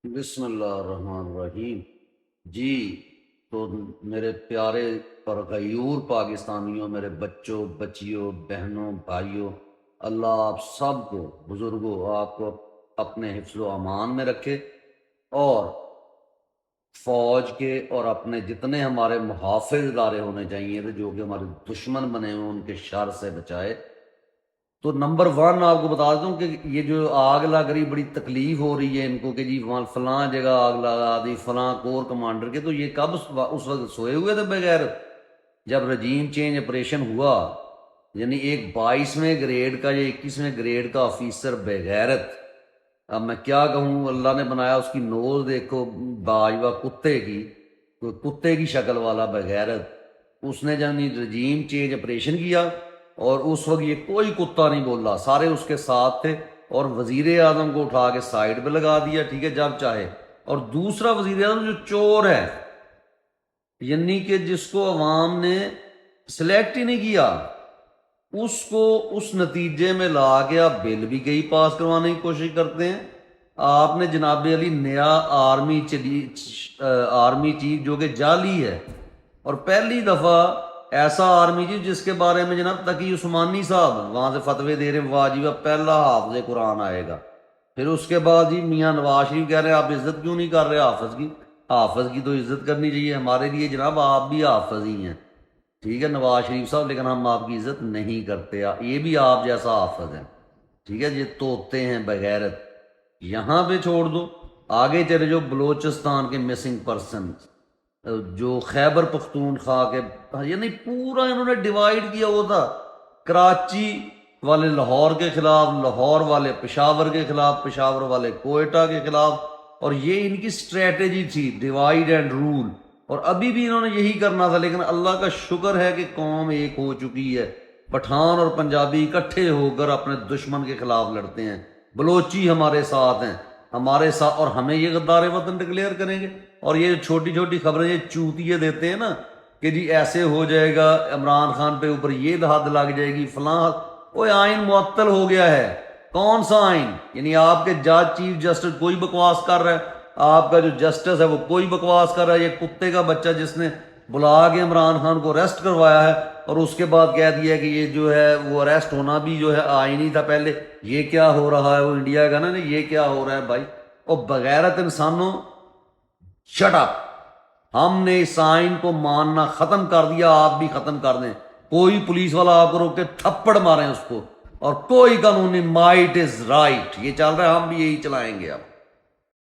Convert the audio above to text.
بسم اللہ الرحمن الرحیم۔ جی، تو میرے پیارے اور غیور پاکستانیوں، میرے بچوں، بچیوں، بہنوں، بھائیوں، اللہ آپ سب کو، بزرگوں، آپ کو اپنے حفظ و امان میں رکھے، اور فوج کے اور اپنے جتنے ہمارے محافظ ادارے ہونے چاہیے تھے جو کہ ہمارے دشمن بنے ہوئے ان کے شر سے بچائے۔ تو نمبر ون آپ کو بتا دیتا ہوں کہ یہ جو آگ لگ رہی، بڑی تکلیف ہو رہی ہے ان کو کہ جی وہاں فلاں جگہ آگ لگا دی فلاں کور کمانڈر کے، تو یہ کب اس وقت سوئے ہوئے تھے بغیر؟ جب رجیم چینج آپریشن ہوا، یعنی ایک 22ویں گریڈ کا یا 21ویں گریڈ کا آفیسر بغیرت، اب میں کیا کہوں، اللہ نے بنایا اس کی نوز دیکھو باجوہ کتے کی، کتے کی شکل والا بغیرت، اس نے جب رجیم چینج آپریشن کیا، اور اس وقت یہ کوئی کتا نہیں بولا، سارے اس کے ساتھ تھے، اور وزیر اعظم کو اٹھا کے سائڈ پہ لگا دیا، ٹھیک ہے، جب چاہے۔ اور دوسرا وزیر اعظم جو چور ہے، یعنی کہ جس کو عوام نے سلیکٹ ہی نہیں کیا، اس کو اس نتیجے میں لا کے آپ بل بھی کئی پاس کروانے کی کوشش کرتے ہیں۔ آپ نے جناب علی نیا آرمی چیف جو کہ جعلی ہے، اور پہلی دفعہ ایسا آرمی چیف جس کے بارے میں جناب تقی عثمانی صاحب وہاں سے فتوے دے رہے ہیں، واجب پہلا حافظ قرآن آئے گا، پھر اس کے بعد جی میاں نواز شریف کہہ رہے ہیں آپ عزت کیوں نہیں کر رہے حافظ کی؟ حافظ کی تو عزت کرنی چاہیے، ہمارے لیے جناب آپ بھی حافظ ہی ہیں، ٹھیک ہے نواز شریف صاحب، لیکن ہم آپ کی عزت نہیں کرتے، یہ بھی آپ جیسا حافظ ہے، ٹھیک ہے، یہ توتے ہیں بغیرت، یہاں پہ چھوڑ دو۔ آگے چلے جو بلوچستان کے مسنگ پرسن، جو خیبر پختونخوا کے، یعنی پورا انہوں نے ڈیوائیڈ کیا ہوا تھا، کراچی والے لاہور کے خلاف، لاہور والے پشاور کے خلاف، پشاور والے کوئٹہ کے خلاف، اور یہ ان کی اسٹریٹجی تھی، ڈیوائیڈ اینڈ رول، اور ابھی بھی انہوں نے یہی کرنا تھا، لیکن اللہ کا شکر ہے کہ قوم ایک ہو چکی ہے، پٹھان اور پنجابی اکٹھے ہو کر اپنے دشمن کے خلاف لڑتے ہیں، بلوچی ہمارے ساتھ ہیں، ہمارے ساتھ، اور ہمیں یہ غدار وطن ڈکلیئر کریں گے۔ اور یہ چھوٹی چھوٹی خبریں یہ چوتیے دیتے ہیں نا کہ جی ایسے ہو جائے گا، عمران خان پہ اوپر یہ حد لگ جائے گی فلاں حد، وہ آئین معطل ہو گیا ہے، کون سا آئین؟ یعنی آپ کے جج چیف جسٹس کوئی بکواس کر رہا ہے، آپ کا جو جسٹس ہے وہ کوئی بکواس کر رہا ہے، یہ کتے کا بچہ جس نے بلا کے عمران خان کو اریسٹ کروایا ہے اور اس کے بعد کہہ دیا کہ یہ جو ہے وہ اریسٹ ہونا بھی جو ہے آئینی تھا پہلے، یہ کیا ہو رہا ہے؟ وہ انڈیا کا نا، یہ کیا ہو رہا ہے بھائی؟ اور بغیرت انسانوں، شٹ اپ، ہم نے اس آئین کو ماننا ختم کر دیا، آپ بھی ختم کر دیں، کوئی پولیس والا آپ کو روک کے تھپڑ ماریں اس کو، اور کوئی قانونی، مائٹ از رائٹ، یہ چل رہا ہے، ہم بھی یہی چلائیں گے اب۔